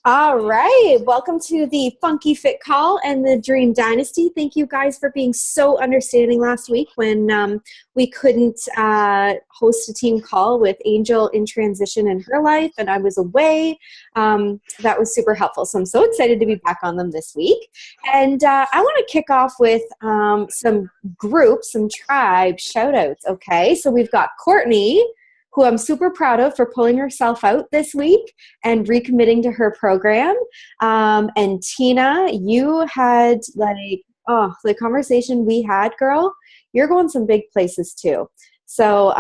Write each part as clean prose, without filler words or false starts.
All right. Welcome to the Funky Fit Call and the Dream Dynasty. Thank you guys for being so understanding last week when we couldn't host a team call with Angel in transition in her life and I was away. That was super helpful. So I'm so excited to be back on them this week. And I want to kick off with some groups, some tribe shout outs. Okay. So we've got Courtney, who I'm super proud of for pulling herself out this week and recommitting to her program. And Tina, you had the conversation we had, girl, you're going some big places too. So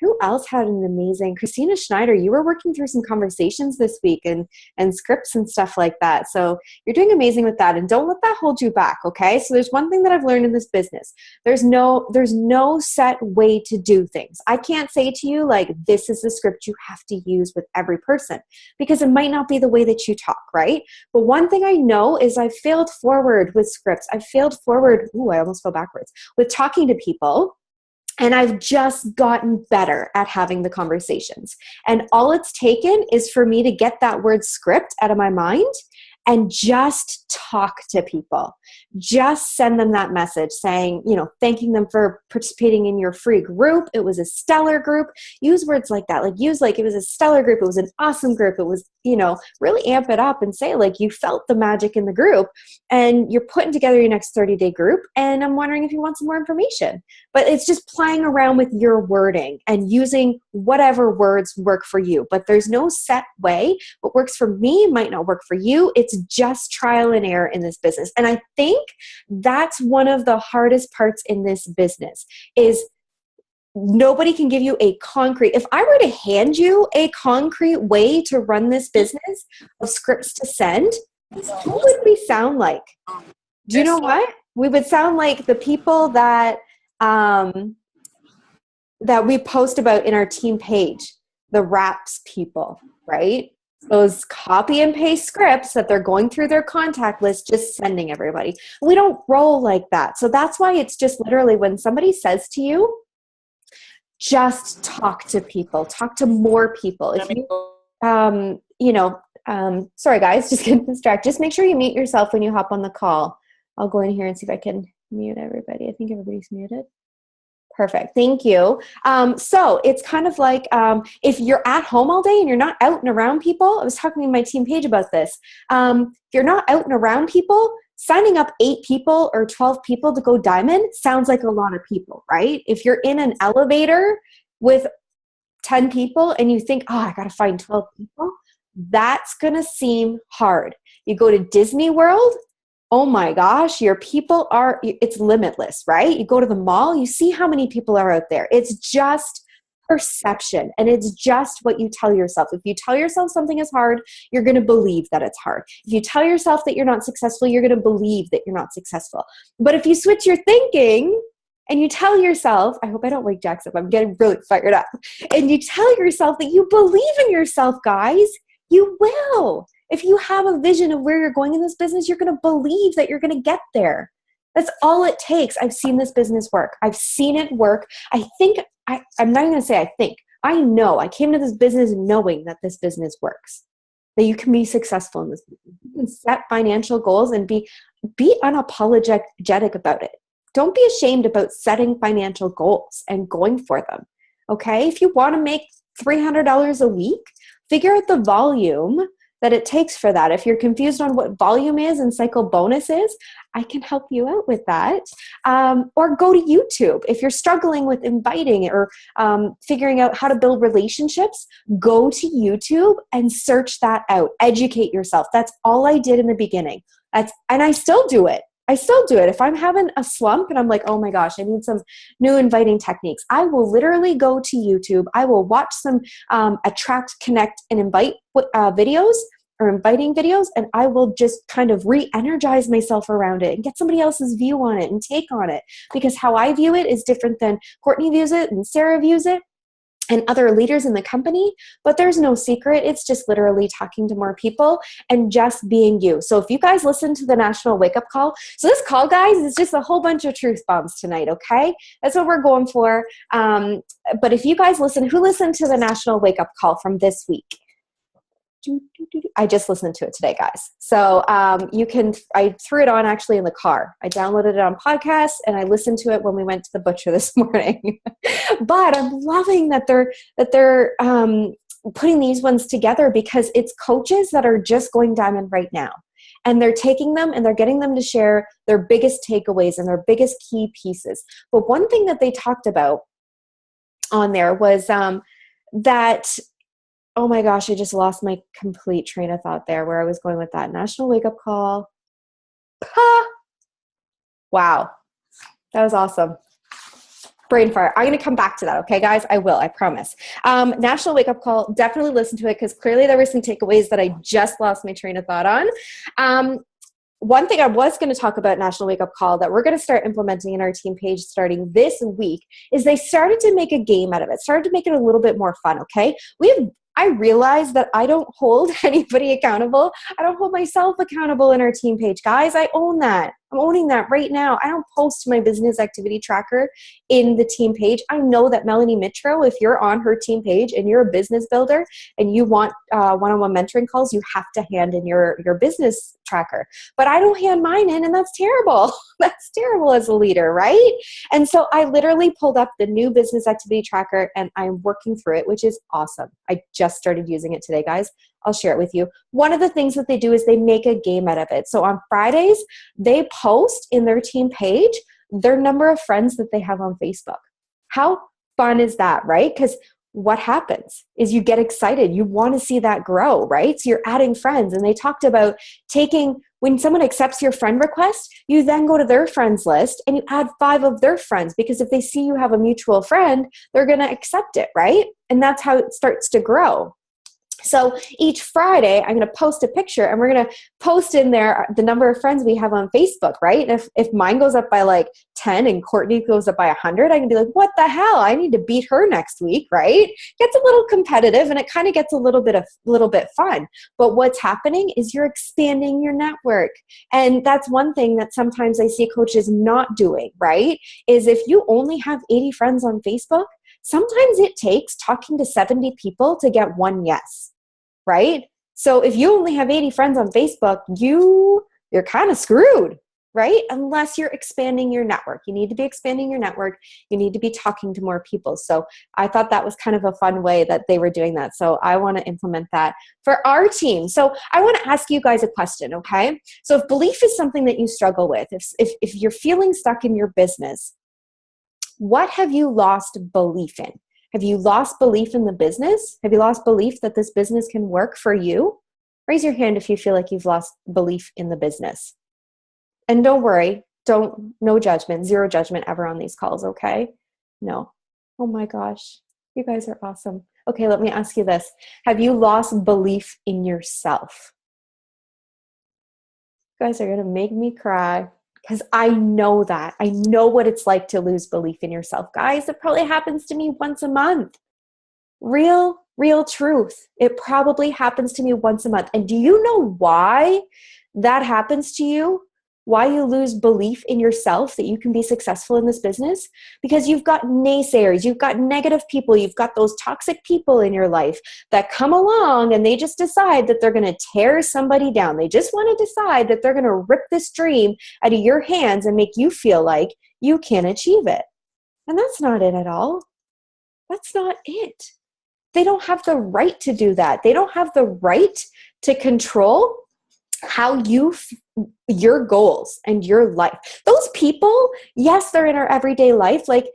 who else had an amazing, Christina Schneider, you were working through some conversations this week and scripts and stuff like that. So you're doing amazing with that, and don't let that hold you back, okay? So there's one thing that I've learned in this business. There's no set way to do things. I can't say to you, like, this is the script you have to use with every person, because it might not be the way that you talk, right? But one thing I know is I've failed forward with scripts. I've failed forward, I almost fell backwards, with talking to people. And I've just gotten better at having the conversations. And all it's taken is for me to get that word script out of my mind and just talk to people. Just send them that message saying, thanking them for participating in your free group. It was a stellar group. Use words like that. Like it was a stellar group. It was an awesome group. It was, really amp it up and say, like, you felt the magic in the group and you're putting together your next 30-day group. And I'm wondering if you want some more information. But it's just playing around with your wording and using whatever words work for you. But there's no set way. What works for me might not work for you. It's just trial and error in this business. And I think that's one of the hardest parts in this business is nobody can give you a concrete. If I were to hand you a concrete way to run this business of scripts to send, who would we sound like? Do you know what? We would sound like the people that we post about in our team page, the RAPS people, right? Those copy and paste scripts that they're going through their contact list, just sending everybody. We don't roll like that. So that's why it's just literally when somebody says to you, just talk to people, talk to more people. If you, sorry guys, just getting distracted. Just make sure you mute yourself when you hop on the call. I'll go in here and see if I can mute everybody. I think everybody's muted. Perfect. Thank you. So it's kind of like if you're at home all day and you're not out and around people, I was talking to my team page about this. If you're not out and around people, signing up 8 people or 12 people to go diamond sounds like a lot of people, right? If you're in an elevator with 10 people and you think, I got to find 12 people, that's going to seem hard. You go to Disney World, oh my gosh, your people it's limitless, right? You go to the mall, you see how many people are out there. It's just perception, and it's just what you tell yourself. If you tell yourself something is hard, you're going to believe that it's hard. If you tell yourself that you're not successful, you're going to believe that you're not successful. But if you switch your thinking and you tell yourself, I hope I don't wake Jax up, I'm getting really fired up, and you tell yourself that you believe in yourself, guys, you will. If you have a vision of where you're going in this business, you're going to believe that you're going to get there. That's all it takes. I've seen this business work. I've seen it work. I'm not even going to say I think. I know. I came to this business knowing that this business works, that you can be successful in this business. You can set financial goals and be unapologetic about it. Don't be ashamed about setting financial goals and going for them, okay? If you want to make $300 a week, figure out the volume that it takes for that. If you're confused on what volume is and cycle bonus is, I can help you out with that. Or go to YouTube. If you're struggling with inviting or figuring out how to build relationships, go to YouTube and search that out. Educate yourself. That's all I did in the beginning. And I still do it. If I'm having a slump and I'm like, oh my gosh, I need some new inviting techniques, I will literally go to YouTube. I will watch some attract, connect, and invite videos or inviting videos, and I will just kind of re-energize myself around it and get somebody else's view on it and take on it, because how I view it is different than Courtney views it and Sarah views it and other leaders in the company. But there's no secret. It's just literally talking to more people and just being you. So if you guys listen to the National Wake Up Call, so this call, guys, is just a whole bunch of truth bombs tonight, okay? That's what we're going for. But if you guys who listened to the National Wake Up Call from this week? I just listened to it today, guys. So I threw it on actually in the car. I downloaded it on podcast and I listened to it when we went to the butcher this morning. But I'm loving that they're putting these ones together, because it's coaches that are just going diamond right now. And they're taking them and they're getting them to share their biggest takeaways and their biggest key pieces. But one thing that they talked about on there was that, oh my gosh, I just lost my complete train of thought there, where I was going with that. National Wake Up Call. Wow. That was awesome. Brain fire. I'm going to come back to that. Okay, guys, I will. I promise. National Wake Up Call. Definitely listen to it, because clearly there were some takeaways that I just lost my train of thought on. One thing I was going to talk about National Wake Up Call that we're going to start implementing in our team page starting this week is they started to make a game out of it, started to make it a little bit more fun, okay? I realize that I don't hold anybody accountable. I don't hold myself accountable in our team page. Guys, I own that. I'm owning that right now. I don't post my business activity tracker in the team page. I know that Melanie Mitro, if you're on her team page and you're a business builder and you want one-on-one mentoring calls, you have to hand in your business tracker. But I don't hand mine in, and that's terrible. That's terrible as a leader, right? And so I literally pulled up the new business activity tracker and I'm working through it, which is awesome. I just started using it today, guys. I'll share it with you. One of the things that they do is they make a game out of it. So on Fridays, they post in their team page their number of friends that they have on Facebook. How fun is that, right? Because what happens is you get excited. You want to see that grow, right? So you're adding friends. And they talked about when someone accepts your friend request, you then go to their friends list and you add 5 of their friends, because if they see you have a mutual friend, they're going to accept it, right? And that's how it starts to grow. So each Friday, I'm going to post a picture and we're going to post in there the number of friends we have on Facebook, right? And if mine goes up by like 10 and Courtney goes up by 100, I can be like, what the hell? I need to beat her next week, right? Gets a little competitive and it kind of gets a little bit fun. But what's happening is you're expanding your network. And that's one thing that sometimes I see coaches not doing, right? Is if you only have 80 friends on Facebook, sometimes it takes talking to 70 people to get one yes, right? So if you only have 80 friends on Facebook, you're kind of screwed, right? Unless you're expanding your network. You need to be expanding your network. You need to be talking to more people. So I thought that was kind of a fun way that they were doing that. So I want to implement that for our team. So I want to ask you guys a question, okay? So if belief is something that you struggle with, if you're feeling stuck in your business, what have you lost belief in? Have you lost belief in the business? Have you lost belief that this business can work for you? Raise your hand if you feel like you've lost belief in the business. And don't worry, no judgment, zero judgment ever on these calls, okay? No. Oh my gosh, you guys are awesome. Okay, let me ask you this. Have you lost belief in yourself? You guys are gonna make me cry. Because I know that. I know what it's like to lose belief in yourself. Guys, it probably happens to me once a month. Real truth. It probably happens to me once a month. And do you know why that happens to you? Why you lose belief in yourself that you can be successful in this business? Because you've got naysayers, you've got negative people, you've got those toxic people in your life that come along and they just decide that they're going to tear somebody down. They just want to decide that they're going to rip this dream out of your hands and make you feel like you can't achieve it. And that's not it at all. That's not it. They don't have the right to do that. They don't have the right to control how your goals and your life. Those people, yes, they're in our everyday life, like,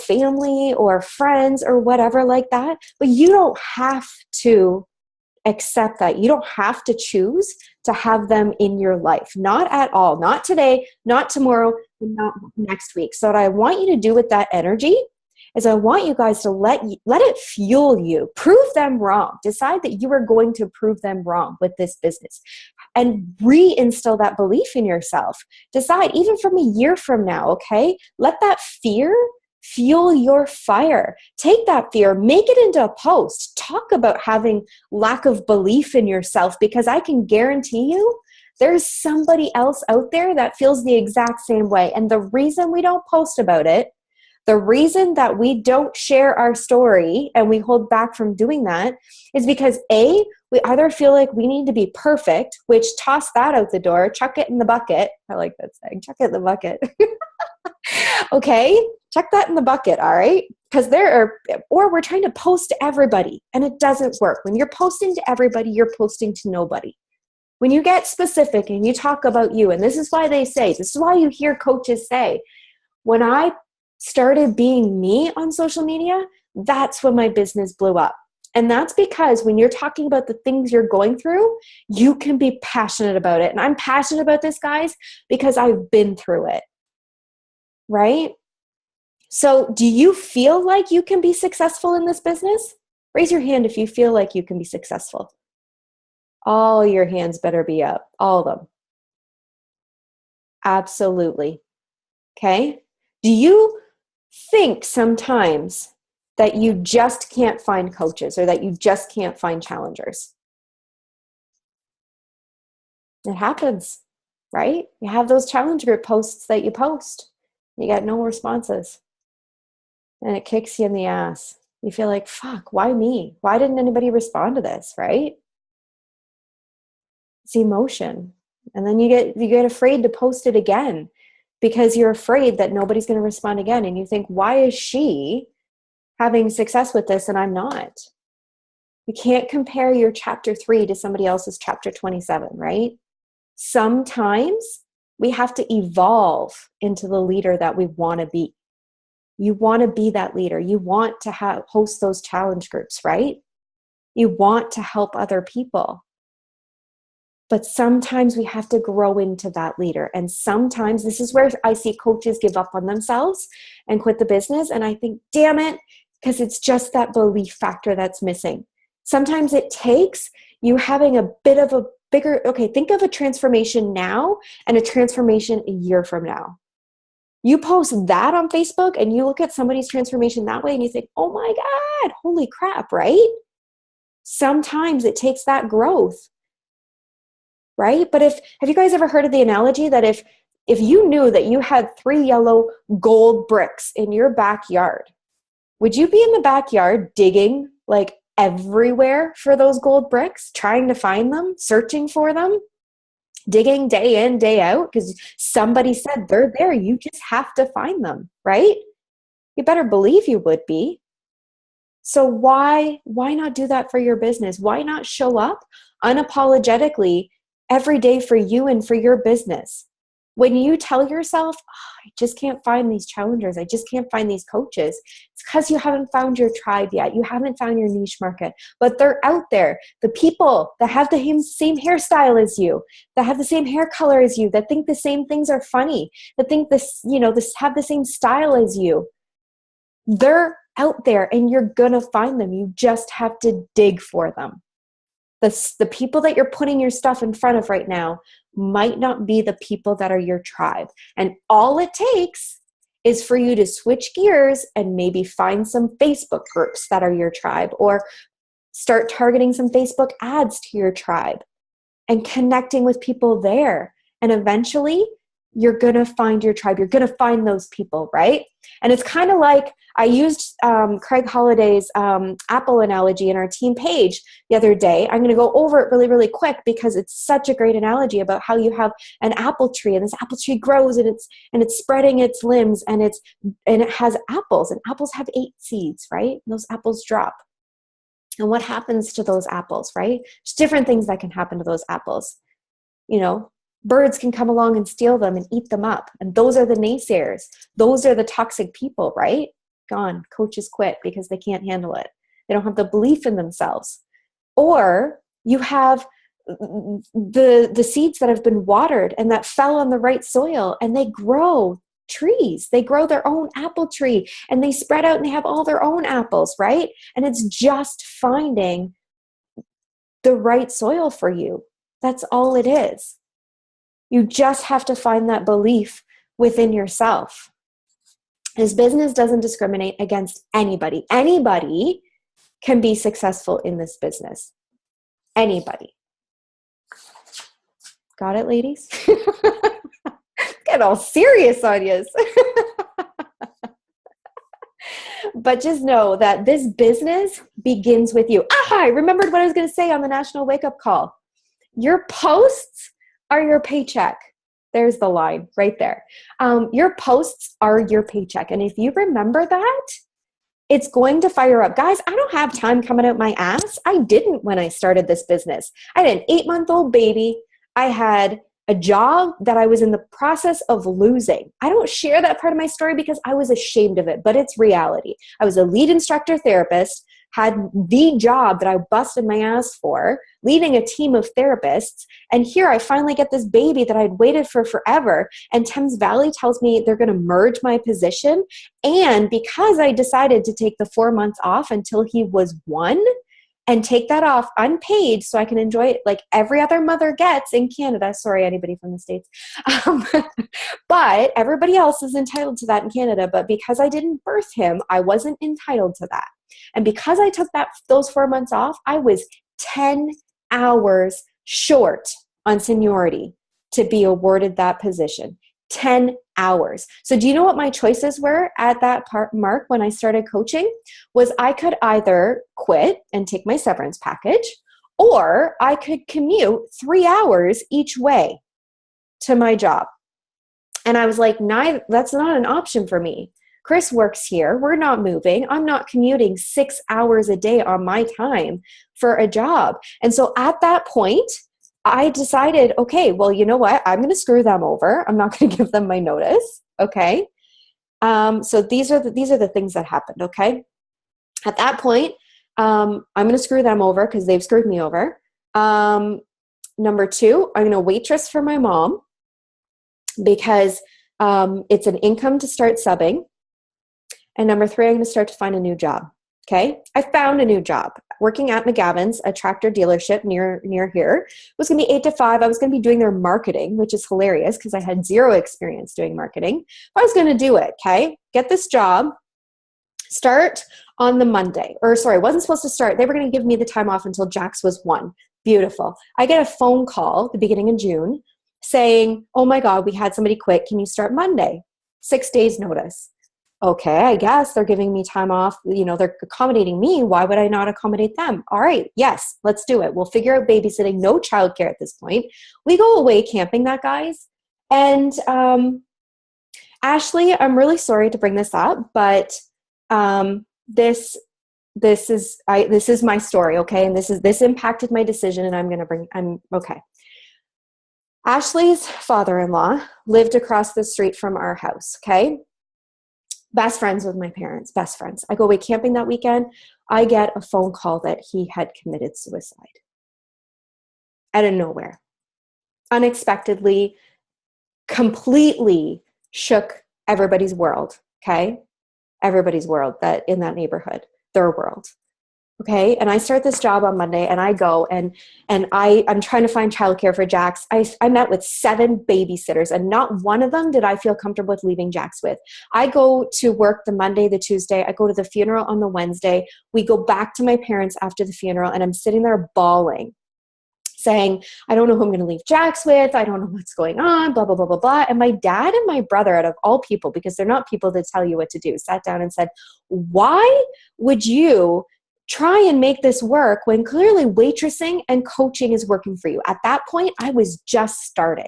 family or friends or whatever like that, but you don't have to accept that. You don't have to choose to have them in your life. Not at all. Not today, not tomorrow, not next week. So what I want you to do with that energy is I want you guys to let it fuel you. Prove them wrong. Decide that you are going to prove them wrong with this business and reinstill that belief in yourself. Decide even from a year from now, okay? Let that fear fuel your fire. Take that fear, make it into a post. Talk about having lack of belief in yourself, because I can guarantee you there's somebody else out there that feels the exact same way. And the reason we don't post about it, The reason that we don't share our story and we hold back from doing that is because A, we either feel like we need to be perfect, which toss that out the door, chuck it in the bucket. I like that saying, chuck it in the bucket. Okay, chuck that in the bucket, all right? Because or we're trying to post to everybody and it doesn't work. When you're posting to everybody, you're posting to nobody. When you get specific and you talk about you, and this is why this is why you hear coaches say, when I started being me on social media, that's when my business blew up. And that's because when you're talking about the things you're going through, you can be passionate about it. And I'm passionate about this, guys, because I've been through it. Right? So do you feel like you can be successful in this business? Raise your hand if you feel like you can be successful. All your hands better be up. All of them. Absolutely. Okay? Do you think sometimes that you just can't find coaches or that you just can't find challengers? It happens, right? You have those challenge group posts that you post. You get no responses. And it kicks you in the ass. You feel like, fuck, why me? Why didn't anybody respond to this, right? It's emotion. And then you get afraid to post it again because you're afraid that nobody's going to respond again. And you think, why is she having success with this and I'm not? You can't compare your chapter 3 to somebody else's chapter 27, right? Sometimes we have to evolve into the leader that we want to be. You want to be that leader. You want to host those challenge groups, right? You want to help other people. But sometimes we have to grow into that leader. And sometimes this is where I see coaches give up on themselves and quit the business. And I think, damn it, because it's just that belief factor that's missing. Sometimes it takes you having a bit of a bigger, think of a transformation now and a transformation a year from now. You post that on Facebook and you look at somebody's transformation that way and you think, oh my God, holy crap, right? Sometimes it takes that growth, right? But have you guys ever heard of the analogy that if you knew that you had 3 yellow gold bricks in your backyard, would you be in the backyard digging like everywhere for those gold bricks, trying to find them, searching for them? Digging day in, day out, because somebody said they're there. You just have to find them, right? You better believe you would be. So why not do that for your business? Why not show up unapologetically every day for you and for your business? When you tell yourself, oh, I just can't find these challengers, I just can't find these coaches, it's because you haven't found your tribe yet. You haven't found your niche market, but they're out there. The people that have the same hairstyle as you, that have the same hair color as you, that think the same things are funny, that think this have the same style as you, they're out there and you're gonna find them. You just have to dig for them. The people that you're putting your stuff in front of right now might not be the people that are your tribe. And all it takes is for you to switch gears and maybe find some Facebook groups that are your tribe, or start targeting some Facebook ads to your tribe and connecting with people there. And eventually you're going to find your tribe. You're going to find those people, right? And it's kind of like I used Craig Holliday's Apple analogy in our team page the other day. I'm going to go over it really, really quick because it's such a great analogy about how you have an apple tree, and this apple tree grows and it's spreading its limbs and it has apples, and apples have 8 seeds, right? And those apples drop. And what happens to those apples, right? There's different things that can happen to those apples. Birds can come along and steal them and eat them up. And those are the naysayers. Those are the toxic people, right? Gone. Coaches quit because they can't handle it. They don't have the belief in themselves. Or you have the seeds that have been watered and that fell on the right soil, and they grow trees. They grow their own apple tree and they spread out and they have all their own apples, right? And it's just finding the right soil for you. That's all it is. You just have to find that belief within yourself. This business doesn't discriminate against anybody. Anybody can be successful in this business. Anybody. Got it, ladies? Get all serious on you. but just know that this business begins with you. I remembered what I was going to say on the National Wake Up Call. Your posts are your paycheck. There's the line right there. Your posts are your paycheck. And if you remember that, it's going to fire up. Guys, I don't have time coming out my ass. I didn't when I started this business. I had an 8-month-old baby. I had a job that I was in the process of losing. I don't share that part of my story because I was ashamed of it, but it's reality. I was a lead instructor therapist, had the job that I busted my ass for, leading a team of therapists. And here I finally get this baby that I'd waited for forever. And Thames Valley tells me they're going to merge my position. And because I decided to take the 4 months off until he was 1, and take that off unpaid so I can enjoy it like every other mother gets in Canada. Sorry, anybody from the States. But everybody else is entitled to that in Canada. But because I didn't birth him, I wasn't entitled to that. And because I took those 4 months off, I was 10 hours short on seniority to be awarded that position. 10 hours. So do you know what my choices were at that mark when I started coaching? Was I could either quit and take my severance package, or I could commute 3 hours each way to my job. And I was like, that's not an option for me. Chris works here. We're not moving. I'm not commuting 6 hours a day on my time for a job. And so at that point, I decided, okay, well, you know what? I'm going to screw them over. I'm not going to give them my notice. Okay. So these are the things that happened. Okay. At that point, I'm going to screw them over because they've screwed me over. Number 2, I'm going to waitress for my mom because it's an income to start subbing. And number 3, I'm going to start to find a new job. Okay. I found a new job working at McGavin's, a tractor dealership near here. It was going to be 8 to 5. I was going to be doing their marketing, which is hilarious because I had 0 experience doing marketing. But I was going to do it. Okay. Get this job, start on the Monday, or sorry, I wasn't supposed to start. They were going to give me the time off until Jax was 1. Beautiful. I get a phone call at the beginning of June saying, oh my God, we had somebody quit. Can you start Monday? 6 days notice. Okay, I guess they're giving me time off. You know, they're accommodating me. Why would I not accommodate them? All right, yes, let's do it. We'll figure out babysitting, no childcare at this point. We go away camping that, guys. And Ashley, I'm really sorry to bring this up, but this is my story, okay? And this impacted my decision, and I'm okay. Ashley's father-in-law lived across the street from our house, okay? Best friends with my parents, best friends. I go away camping that weekend. I get a phone call that he had committed suicide. Out of nowhere. Unexpectedly, completely shook everybody's world, okay? Everybody's world that in that neighborhood, their world. Okay. And I start this job on Monday and I go and I'm trying to find childcare for Jax. I met with 7 babysitters and not one of them did I feel comfortable with leaving Jax with. I go to work the Monday, the Tuesday. I go to the funeral on the Wednesday. We go back to my parents after the funeral and I'm sitting there bawling, saying, I don't know who I'm going to leave Jax with. I don't know what's going on, blah, blah, blah, blah, blah. And my dad and my brother, out of all people, because they're not people that tell you what to do, sat down and said, why would you try and make this work when clearly waitressing and coaching is working for you? At that point, I was just starting.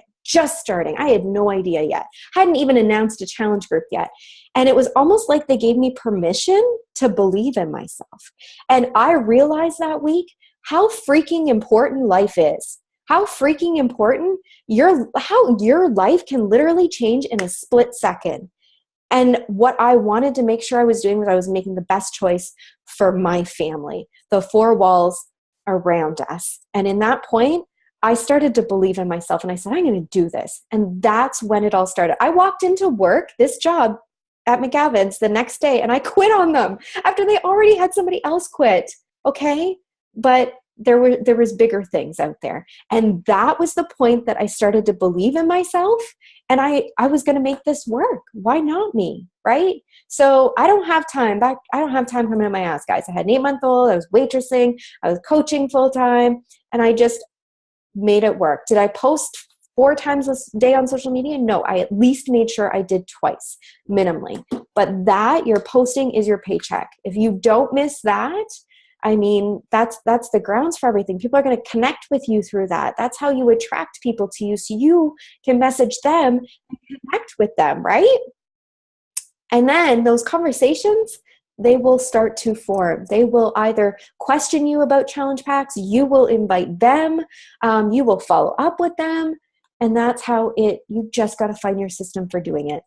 I had no idea yet. Hadn't even announced a challenge group yet. And it was almost like they gave me permission to believe in myself. And I realized that week how freaking important life is. How freaking important how your life can literally change in a split second. And what I wanted to make sure I was doing was I was making the best choice for my family, the 4 walls around us. And in that point, I started to believe in myself and I said, I'm going to do this. And that's when it all started. I walked into work, this job at McGavin's the next day, and I quit on them after they already had somebody else quit. Okay. But there was bigger things out there. And that was the point that I started to believe in myself. And I was going to make this work. Why not me? Right? So I don't have time coming out my ass, guys. I had an 8-month-old. I was waitressing. I was coaching full time. And I just made it work. Did I post 4 times a day on social media? No, I at least made sure I did twice, minimally. But that, your posting is your paycheck. If you don't miss that, I mean, that's the grounds for everything. People are going to connect with you through that. That's how you attract people to you, so you can message them and connect with them, right? And then those conversations, they will start to form. They will either question you about challenge packs, you will invite them, you will follow up with them, and that's how you just got to find your system for doing it.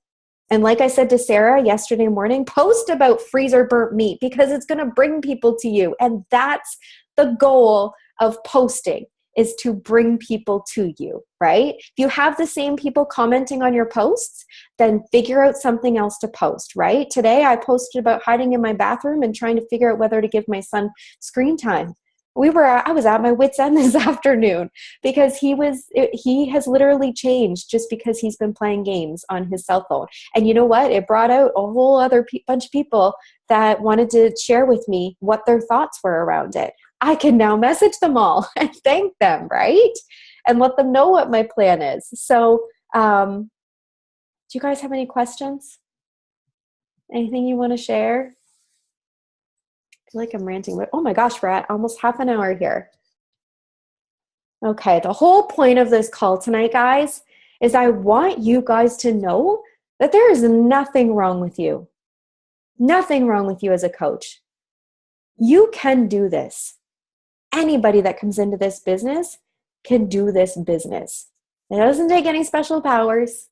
And like I said to Sarah yesterday morning, post about freezer burnt meat, because it's going to bring people to you. And that's the goal of posting, is to bring people to you, right? If you have the same people commenting on your posts, then figure out something else to post, right? Today I posted about hiding in my bathroom and trying to figure out whether to give my son screen time. I was at my wit's end this afternoon, because he has literally changed just because he's been playing games on his cell phone. And you know what? It brought out a whole other bunch of people that wanted to share with me what their thoughts were around it. I can now message them all and thank them, right? And let them know what my plan is. So, do you guys have any questions? Anything you want to share? I feel like I'm ranting. Oh my gosh, we're at almost half an hour here. Okay, the whole point of this call tonight, guys, is I want you guys to know that there is nothing wrong with you. Nothing wrong with you as a coach. You can do this. Anybody that comes into this business can do this business. It doesn't take any special powers.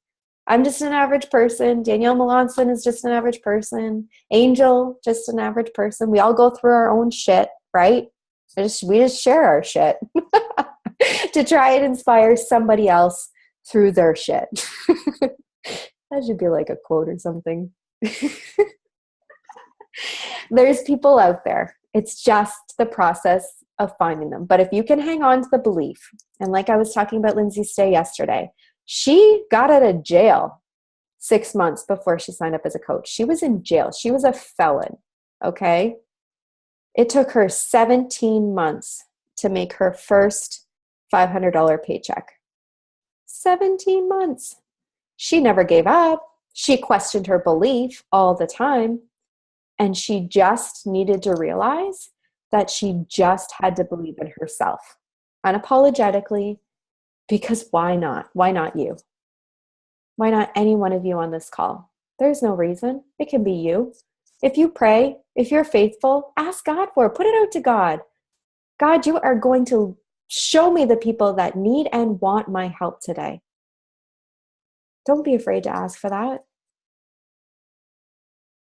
I'm just an average person. Danielle Melanson is just an average person. Angel, just an average person. We all go through our own shit, right? We just share our shit to try and inspire somebody else through their shit. That should be like a quote or something. There's people out there. It's just the process of finding them. But if you can hang on to the belief, and like I was talking about Lindsay Stay yesterday, she got out of jail 6 months before she signed up as a coach. She was in jail. She was a felon, okay? It took her 17 months to make her first $500 paycheck. 17 months. She never gave up. She questioned her belief all the time. And she just needed to realize that she just had to believe in herself unapologetically, because why not? Why not you? Why not any one of you on this call? There's no reason. It can be you. If you pray, if you're faithful, ask God for it. Put it out to God. God, you are going to show me the people that need and want my help today. Don't be afraid to ask for that.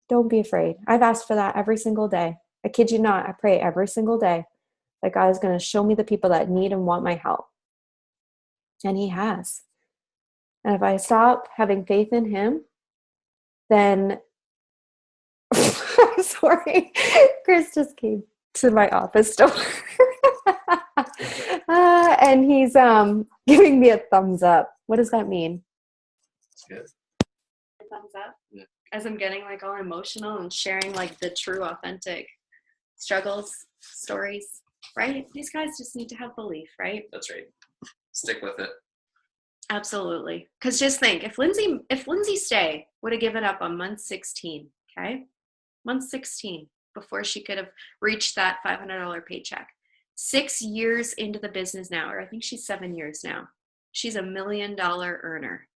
Don't be afraid. I've asked for that every single day. I kid you not. I pray every single day that God is going to show me the people that need and want my help. And He has. And if I stop having faith in Him, then I'm sorry. Chris just came to my office door. And he's giving me a thumbs up. What does that mean? Good. Thumbs up? Yeah. As I'm getting like all emotional and sharing like the true, authentic struggles, stories, right? These guys just need to have belief, right? That's right. Stick with it. Absolutely. Because just think, if Lindsay Stay would have given up on month 16, okay? Month 16, before she could have reached that $500 paycheck. 6 years into the business now, or I think she's 7 years now. She's $1 million earner.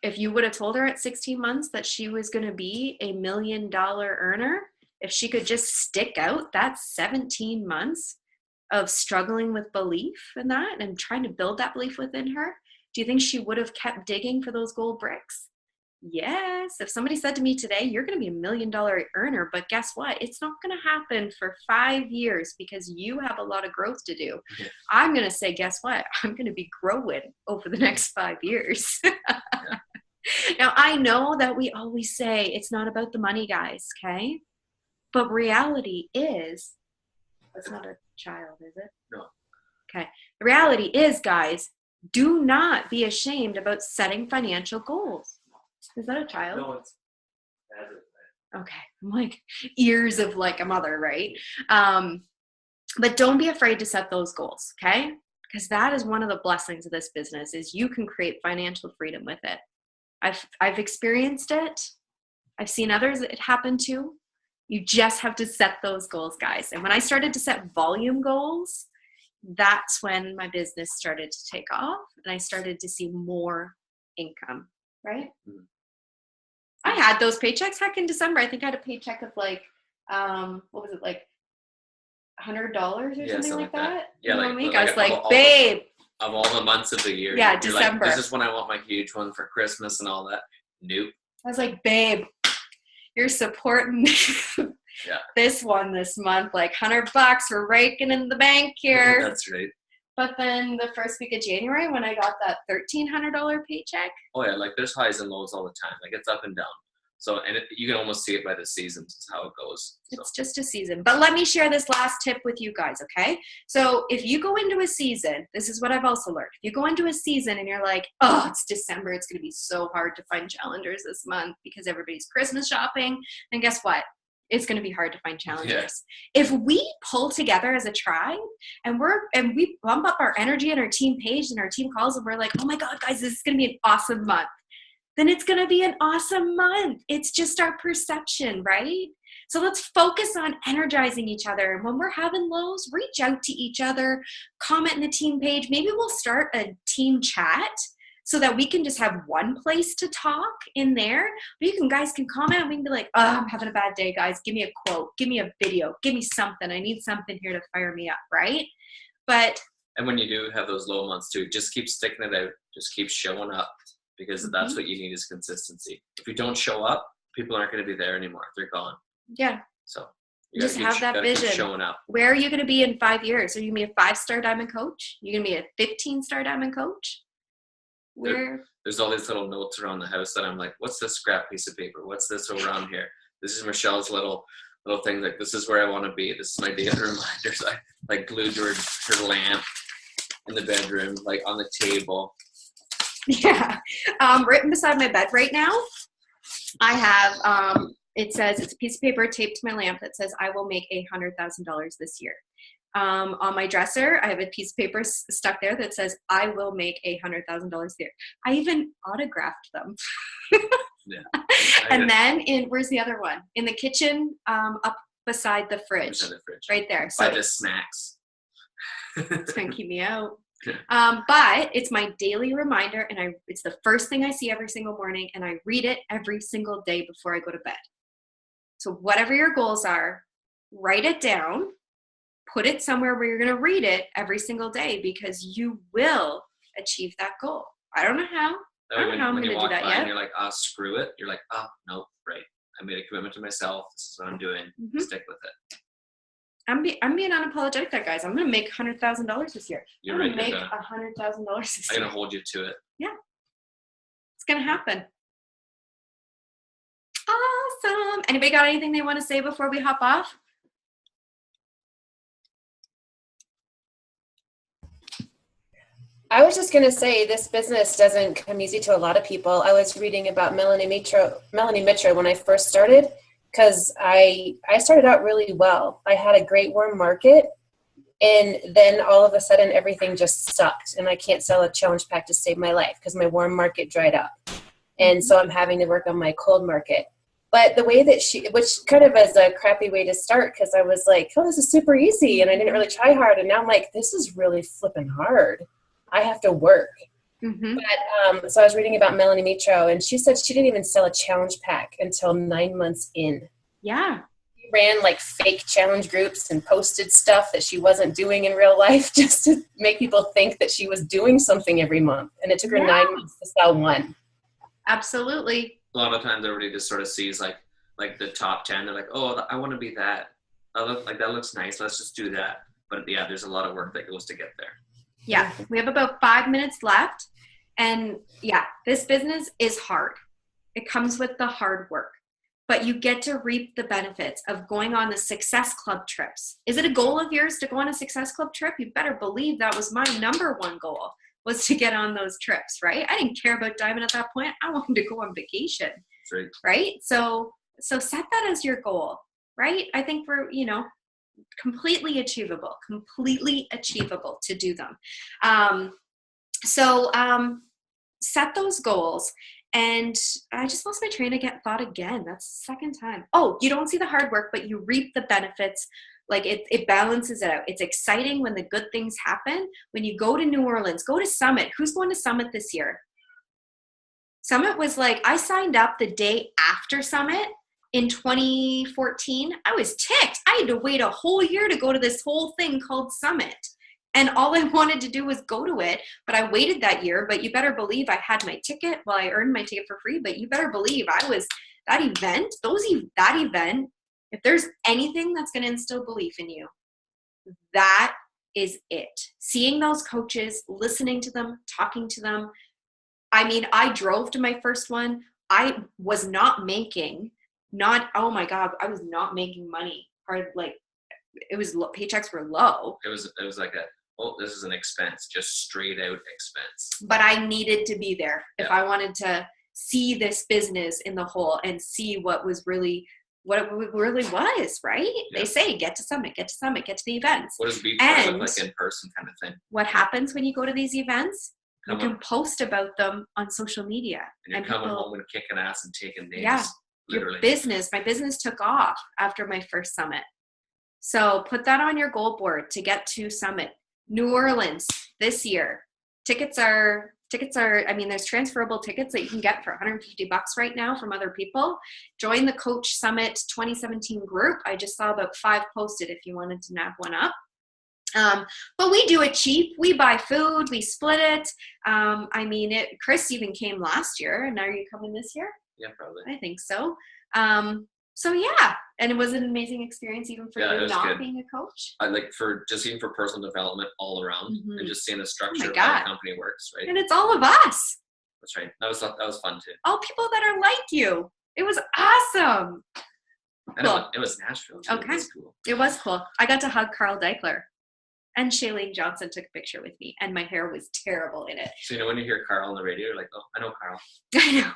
If you would have told her at 16 months that she was going to be $1 million earner, if she could just stick out that 17 months of struggling with belief in that and trying to build that belief within her, do you think she would have kept digging for those gold bricks? Yes. If somebody said to me today, you're going to be $1 million earner, but guess what? It's not going to happen for 5 years because you have a lot of growth to do. Yeah. I'm going to say, guess what? I'm going to be growing over the next 5 years. Now, I know that we always say it's not about the money, guys, okay? But reality is, it's not a child, is it? No. Okay. The reality is, guys, do not be ashamed about setting financial goals. Is that a child? No, it's okay. I'm like ears of like a mother, right? But don't be afraid to set those goals, okay? because that is one of the blessings of this business is you can create financial freedom with it. I've experienced it. I've seen others it happen to. You just have to set those goals, guys. And when I started to set volume goals, that's when my business started to take off and I started to see more income, right? Mm-hmm. I had those paychecks. Heck, in December, I think I had a paycheck of like, what was it, like $100 or something like that? Yeah, you know like, what I mean? Like I was like, babe. Of all the months of the year. Yeah, December. Like, this is when I want my huge one for Christmas and all that. Nope. I was like, babe, you're supporting this one this month, like $100 we're raking in the bank here. That's right. But then the first week of January when I got that $1,300 paycheck. Oh yeah, like there's highs and lows all the time. Like it's up and down. So, and you can almost see it by the seasons. It's how it goes. So. It's just a season. But let me share this last tip with you guys, okay? So if you go into a season, this is what I've also learned. If you go into a season and you're like, oh, it's December, it's going to be so hard to find challengers this month because everybody's Christmas shopping, then guess what? It's going to be hard to find challengers. Yeah. If we pull together as a tribe and we bump up our energy and our team page and our team calls and we're like, oh my God, guys, this is going to be an awesome month. Then it's going to be an awesome month. It's just our perception, right? So let's focus on energizing each other. And when we're having lows, reach out to each other, comment in the team page. Maybe we'll start a team chat so that we can just have one place to talk in there. But guys can comment and we can be like, oh, I'm having a bad day, guys. Give me a quote. Give me a video. Give me something. I need something here to fire me up, right? And when you do have those low months too, just keep sticking it out. Just keep showing up. Because that's what you need is consistency. If you don't show up, people aren't going to be there anymore. They're gone. Yeah. So you just have that vision. Keep showing up. Where are you going to be in 5 years? Are you going to be a 5-star diamond coach? You're going to be a 15-star diamond coach? There's all these little notes around the house that I'm like, what's this scrap piece of paper? What's this around here? This is Michelle's little thing. Like, this is where I want to be. This is my daily reminders. I like glued to her lamp in the bedroom, like on the table. Yeah. Written beside my bed right now, I have, it says, it's a piece of paper taped to my lamp that says, I will make $100,000 this year. On my dresser, I have a piece of paper stuck there that says, I will make $100,000 a year. I even autographed them. Yeah. And then where's the other one? In the kitchen, up beside the fridge. Right there. By the snacks. It's going to keep me out. But it's my daily reminder, and it's the first thing I see every single morning, and I read it every single day before I go to bed. So whatever your goals are, write it down, put it somewhere where you're going to read it every single day, because you will achieve that goal. I don't know how. I don't know how I'm going to do that yet. And you're like, screw it. You're like, no, right. I made a commitment to myself. This is what I'm doing. Mm-hmm. Stick with it. I'm being unapologetic there, guys. I'm going to make $100,000 this year. I'm going to make $100,000 this year. I'm going to hold you to it. Yeah. It's going to happen. Awesome. Anybody got anything they want to say before we hop off? I was just going to say this business doesn't come easy to a lot of people. I was reading about Melanie Mitro when I first started, because I started out really well. I had a great warm market, and then all of a sudden everything just sucked, and I can't sell a challenge pack to save my life because my warm market dried up. And so I'm having to work on my cold market. But the way that which kind of is a crappy way to start, because I was like, oh, this is super easy, and I didn't really try hard. And now I'm like, this is really flipping hard. I have to work. Mm-hmm. But so I was reading about Melanie Mitro, and she said she didn't even sell a challenge pack until 9 months in. Yeah. She ran like fake challenge groups and posted stuff that she wasn't doing in real life just to make people think that she was doing something every month. And it took her 9 months to sell one. Absolutely. A lot of times everybody just sort of sees like the top 10. They're like, oh, I want to be that. That looks nice. Let's just do that. But yeah, there's a lot of work that goes to get there. Yeah, we have about 5 minutes left. And yeah, this business is hard. It comes with the hard work. But you get to reap the benefits of going on the Success Club trips. Is it a goal of yours to go on a Success Club trip? You better believe that was my number one goal, was to get on those trips, right? I didn't care about Diamond at that point. I wanted to go on vacation, right? So set that as your goal, right? I think completely achievable to do them. So set those goals. And I just lost my train of thought again. That's the second time. Oh, you don't see the hard work, but you reap the benefits. Like it balances it out. It's exciting when the good things happen. When you go to New Orleans, go to Summit. Who's going to Summit this year? Summit was like, I signed up the day after Summit in 2014. I was ticked. I had to wait a whole year to go to this whole thing called Summit. And all I wanted to do was go to it, but I waited that year. But you better believe I had my ticket. Well, I earned my ticket for free, but you better believe I was that event, if there's anything that's going to instill belief in you, that is it. Seeing those coaches, listening to them, talking to them. I mean, I drove to my first one. I was not making, oh my God, I was not making money. Or like, it was, paychecks were low. It was like this is an expense, just straight out expense. But I needed to be there if I wanted to see this business in the whole and see what it really was, right? Yeah. They say, get to Summit, get to the events. What does beach look like in person kind of thing? What happens when you go to these events? You can post about them on social media. And you're coming home and kicking ass and taking names. Yeah, literally. My business took off after my first Summit. So put that on your goal board to get to Summit. New Orleans this year. Tickets are, I mean, there's transferable tickets that you can get for $150 right now from other people. Join the Coach Summit 2017 group. I just saw about 5 posted if you wanted to nab one up. But we do it cheap. We buy food, we split it. I mean, Chris even came last year, and are you coming this year? Yeah, probably. I think so. So yeah, and it was an amazing experience even for you not being a coach. I like even for personal development all around, and just seeing the structure of how the company works, right? And it's all of us. That's right. That was fun too. All people that are like you. It was awesome. And cool. It was Nashville too. Okay. It was cool. It was cool. I got to hug Carl Deichler. And Shailene Johnson took a picture with me, and my hair was terrible in it. So, when you hear Carl on the radio, you're like, oh, I know Carl. I know.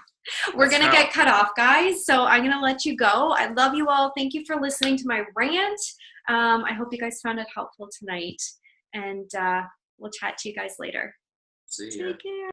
We're going to get cut off, guys, so I'm going to let you go. I love you all. Thank you for listening to my rant. I hope you guys found it helpful tonight, and we'll chat to you guys later. See ya. Take care.